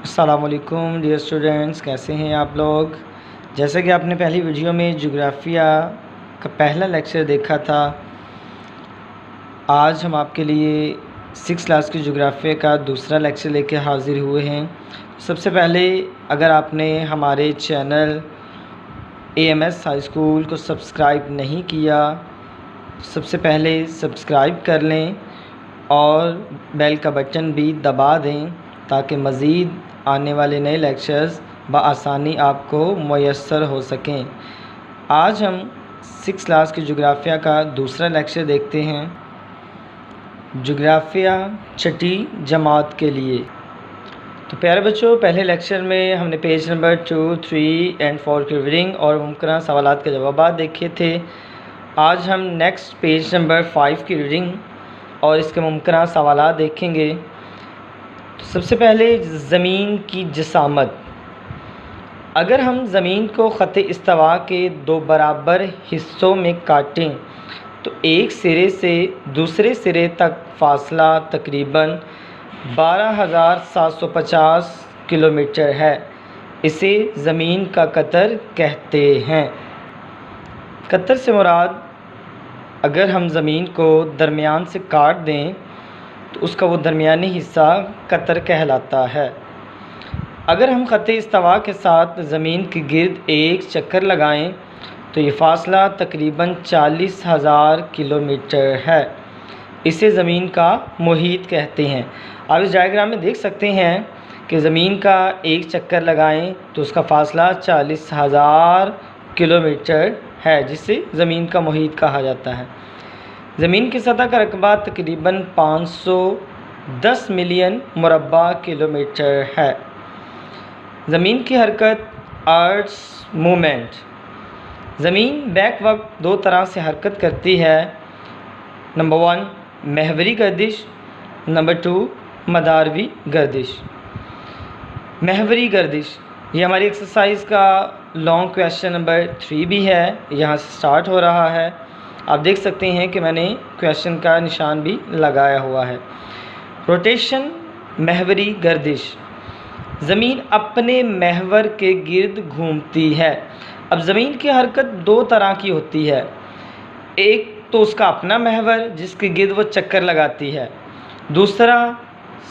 السلام علیکم dear students, کیسے ہیں آپ لوگ؟ جیسا کہ آپ نے پہلی ویڈیو میں جغرافیہ کا پہلا لیکچر دیکھا تھا، آج ہم آپ کے لیے 6 کلاس کی جغرافیہ کا دوسرا لیکچر لے کے حاضر ہوئے ہیں۔ سب سے پہلے اگر آپ نے ہمارے چینل AMS ہائی اسکول کو سبسکرائب نہیں کیا، سب سے پہلے سبسکرائب کر لیں اور بیل کا بٹن بھی دبا دیں تاکہ مزید آنے والے نئے لیکچرز بآسانی آپ کو میسر ہو سکیں۔ آج ہم 6 کلاس کی جغرافیہ کا دوسرا لیکچر دیکھتے ہیں، جغرافیہ چھٹی جماعت کے لیے۔ تو پیارے بچوں، پہلے لیکچر میں ہم نے پیج نمبر 2، 3 اور 4 کی ریڈنگ اور ممکنہ سوالات کے جوابات دیکھے تھے۔ آج ہم نیکسٹ پیج نمبر 5 کی ریڈنگ اور اس کے ممکنہ سوالات دیکھیں گے۔ تو سب سے پہلے زمین کی جسامت۔ اگر ہم زمین کو خط استوا کے 2 برابر حصوں میں کاٹیں تو ایک سرے سے دوسرے سرے تک فاصلہ تقریباً 12,750 کلومیٹر ہے۔ اسے زمین کا قطر کہتے ہیں۔ قطر سے مراد اگر ہم زمین کو درمیان سے کاٹ دیں تو اس کا وہ درمیانی حصہ قطر کہلاتا ہے۔ اگر ہم خط استوا کے ساتھ زمین کے گرد ایک چکر لگائیں تو یہ فاصلہ تقریباً 40,000 کلومیٹر ہے۔ اسے زمین کا محیط کہتے ہیں۔ آپ اس ڈائیگرام میں دیکھ سکتے ہیں کہ زمین کا ایک چکر لگائیں تو اس کا فاصلہ 40,000 کلومیٹر ہے، جسے زمین کا محیط کہا جاتا ہے۔ زمین کی سطح کا رقبہ تقریباً 510 ملین مربع کلومیٹر ہے۔ زمین کی حرکت، ارتھس موومنٹ۔ زمین بیک وقت 2 طرح سے حرکت کرتی ہے۔ نمبر 1 محوری گردش، نمبر 2 مداروی گردش۔ محوری گردش یہ ہماری ایکسرسائز کا لانگ کویشچن نمبر 3 بھی ہے، یہاں سے سٹارٹ ہو رہا ہے۔ آپ دیکھ سکتے ہیں کہ میں نے کویشچن کا نشان بھی لگایا ہوا ہے۔ روٹیشن، محوری گردش۔ زمین اپنے محور کے گرد گھومتی ہے۔ اب زمین کی حرکت 2 طرح کی ہوتی ہے، ایک تو اس کا اپنا محور جس کے گرد وہ چکر لگاتی ہے، دوسرا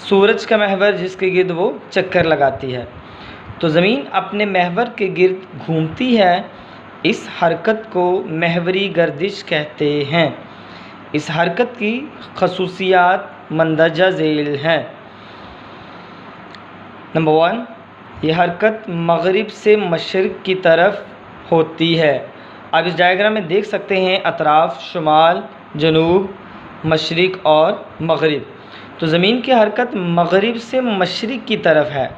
سورج کا محور جس کے گرد وہ چکر لگاتی ہے۔ تو زمین اپنے محور کے گرد گھومتی ہے، اس حرکت کو محوری گردش کہتے ہیں۔ اس حرکت کی خصوصیات مندرجہ ذیل ہیں۔ نمبر 1 یہ حرکت مغرب سے مشرق کی طرف ہوتی ہے۔ آپ اس ڈائیگرام میں دیکھ سکتے ہیں اطراف شمال، جنوب، مشرق اور مغرب۔ تو زمین کی حرکت مغرب سے مشرق کی طرف ہے۔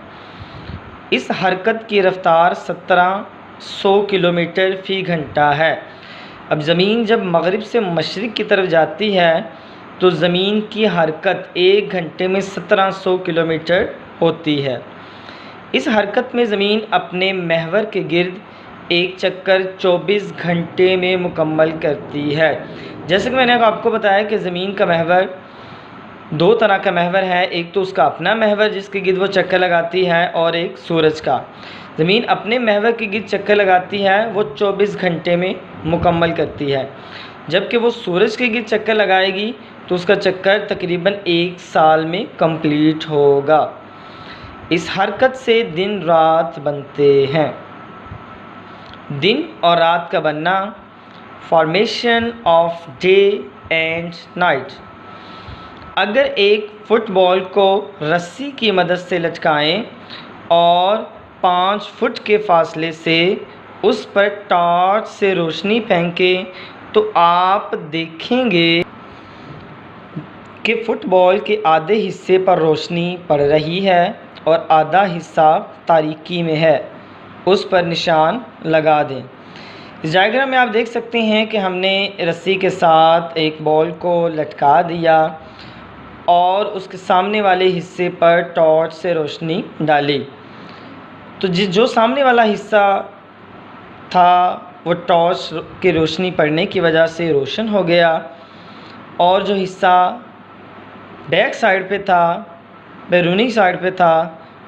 اس حرکت کی رفتار 1700 کلومیٹر فی گھنٹہ ہے۔ اب زمین جب مغرب سے مشرق کی طرف جاتی ہے تو زمین کی حرکت 1 گھنٹے میں 1700 کلومیٹر ہوتی ہے۔ اس حرکت میں زمین اپنے محور کے گرد ایک چکر 24 گھنٹے میں مکمل کرتی ہے۔ جیسے کہ میں نے آپ کو بتایا کہ زمین کا محور 2 طرح کا محور ہے، ایک تو اس کا اپنا محور جس کے گرد وہ چکر لگاتی ہے اور ایک سورج کا۔ زمین اپنے محور کے گرد چکر لگاتی ہے، وہ 24 گھنٹے میں مکمل کرتی ہے، جبکہ وہ سورج کے گرد چکر لگائے گی تو اس کا چکر تقریباً 1 سال میں کمپلیٹ ہوگا۔ اس حرکت سے دن رات بنتے ہیں۔ دن اور رات کا بننا، formation of day and night. اگر ایک فٹ بال کو رسی کی مدد سے لٹکائیں اور 5 فٹ کے فاصلے سے اس پر ٹارچ سے روشنی پھینکیں تو آپ دیکھیں گے کہ فٹ بال کے آدھے حصے پر روشنی پڑ رہی ہے اور آدھا حصہ تاریکی میں ہے، اس پر نشان لگا دیں۔ اس ڈائیگرام میں آپ دیکھ سکتے ہیں کہ ہم نے رسی کے ساتھ ایک بال کو لٹکا دیا اور اس کے سامنے والے حصے پر ٹارچ سے روشنی ڈالی۔ تو جو سامنے والا حصہ تھا وہ ٹارچ کی روشنی پڑنے کی وجہ سے روشن ہو گیا، اور جو حصہ بیک سائڈ پہ تھا، بیرونی سائڈ پہ تھا،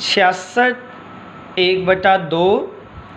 66/1/2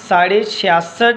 66.5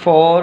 4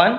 1,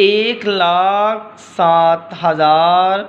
1,07,000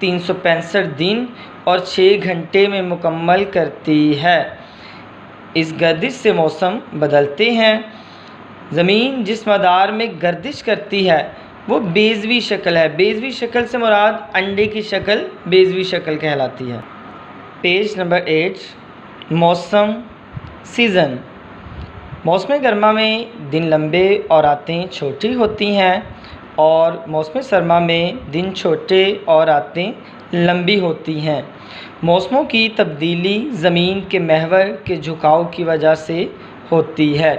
365 دن اور 6 گھنٹے میں مکمل کرتی ہے۔ اس گردش سے موسم بدلتے ہیں۔ زمین جس مدار میں گردش کرتی ہے وہ بیضوی شکل ہے۔ بیضوی شکل سے مراد انڈے کی شکل بیضوی شکل کہلاتی ہے۔ پیج نمبر 8، موسم سیزن۔ موسم گرما میں دن لمبے اور راتیں چھوٹی ہوتی ہیں، اور موسم سرما میں دن چھوٹے اور راتیں لمبی ہوتی ہیں۔ موسموں کی تبدیلی زمین کے محور کے جھکاؤ کی وجہ سے ہوتی ہے۔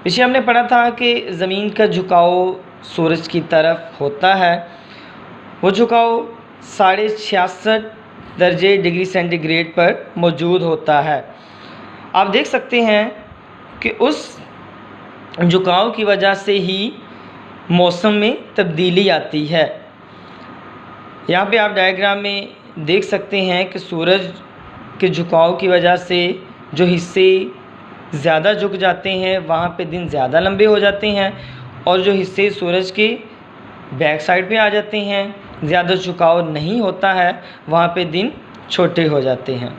پیچھے ہم نے پڑھا تھا کہ زمین کا جھکاؤ سورج کی طرف ہوتا ہے۔ وہ جھکاؤ 66.5 درجے ڈگری سینٹی گریڈ پر موجود ہوتا ہے۔ آپ دیکھ سکتے ہیں کہ اس جھکاؤ کی وجہ سے ہی موسم میں تبدیلی آتی ہے۔ یہاں پہ آپ ڈائیگرام میں دیکھ سکتے ہیں کہ سورج کے جھکاؤ کی وجہ سے جو حصے زیادہ جھک جاتے ہیں وہاں پہ دن زیادہ لمبے ہو جاتے ہیں، اور جو حصے سورج کے بیک سائڈ پہ آ جاتے ہیں، زیادہ جھکاؤ نہیں ہوتا ہے، وہاں پہ دن چھوٹے ہو جاتے ہیں۔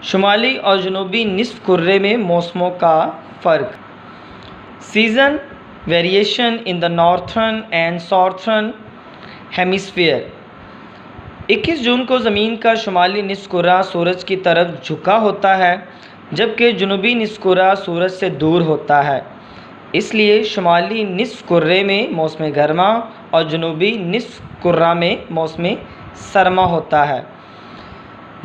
شمالی اور جنوبی نصف کرے میں موسموں کا فرق۔ Season variation in the northern and southern hemisphere. 21 جون کو زمین کا شمالی نصف کرہ سورج کی طرف جھکا ہوتا ہے، جبکہ جنوبی نصف کرہ سورج سے دور ہوتا ہے۔ اس لیے شمالی نصف کرے میں موسم گرما اور جنوبی نصف کرہ میں موسم سرما ہوتا ہے۔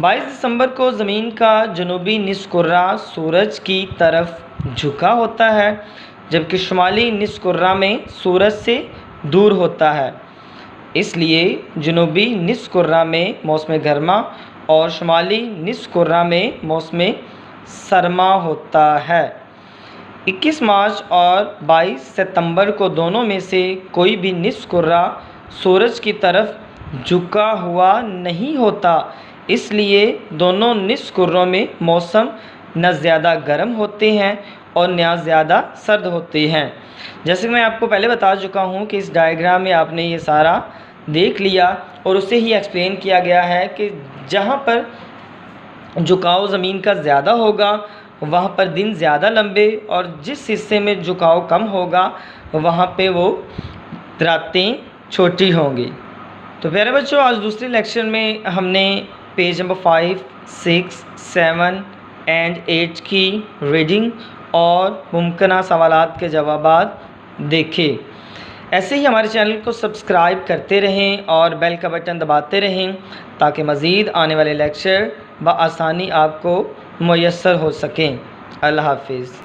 22 دسمبر کو زمین کا جنوبی نصف کرہ سورج کی طرف جھکا ہوتا ہے، جبکہ شمالی نصف کرہ میں سورج سے دور ہوتا ہے۔ اس لیے جنوبی نصف کرہ میں موسم گرما اور شمالی نصف کرہ میں موسم سرما ہوتا ہے۔ 21 مارچ اور 22 ستمبر کو دونوں میں سے کوئی بھی نصف کرہ سورج کی طرف جھکا ہوا نہیں ہوتا، اس لیے دونوں نصف کروں میں موسم نہ زیادہ گرم ہوتے ہیں اور نہ زیادہ سرد ہوتے ہیں۔ جیسے کہ میں آپ کو پہلے بتا چکا ہوں کہ اس ڈائیگرام میں آپ نے یہ سارا دیکھ لیا اور اسے ہی ایکسپلین کیا گیا ہے کہ جہاں پر جھکاؤ زمین کا زیادہ ہوگا وہاں پر دن زیادہ لمبے، اور جس حصے میں جھکاؤ کم ہوگا وہاں پہ وہ راتیں چھوٹی ہوں گی۔ تو پیارے بچوں، آج دوسرے لیکچر میں ہم نے پیج نمبر 5، 6، 7 اینڈ 8 کی ریڈنگ اور ممکنہ سوالات کے جوابات دیکھے۔ ایسے ہی ہمارے چینل کو سبسکرائب کرتے رہیں اور بیل کا بٹن دباتے رہیں تاکہ مزید آنے والے لیکچر بآسانی آپ کو میسر ہو سکیں۔ اللہ حافظ۔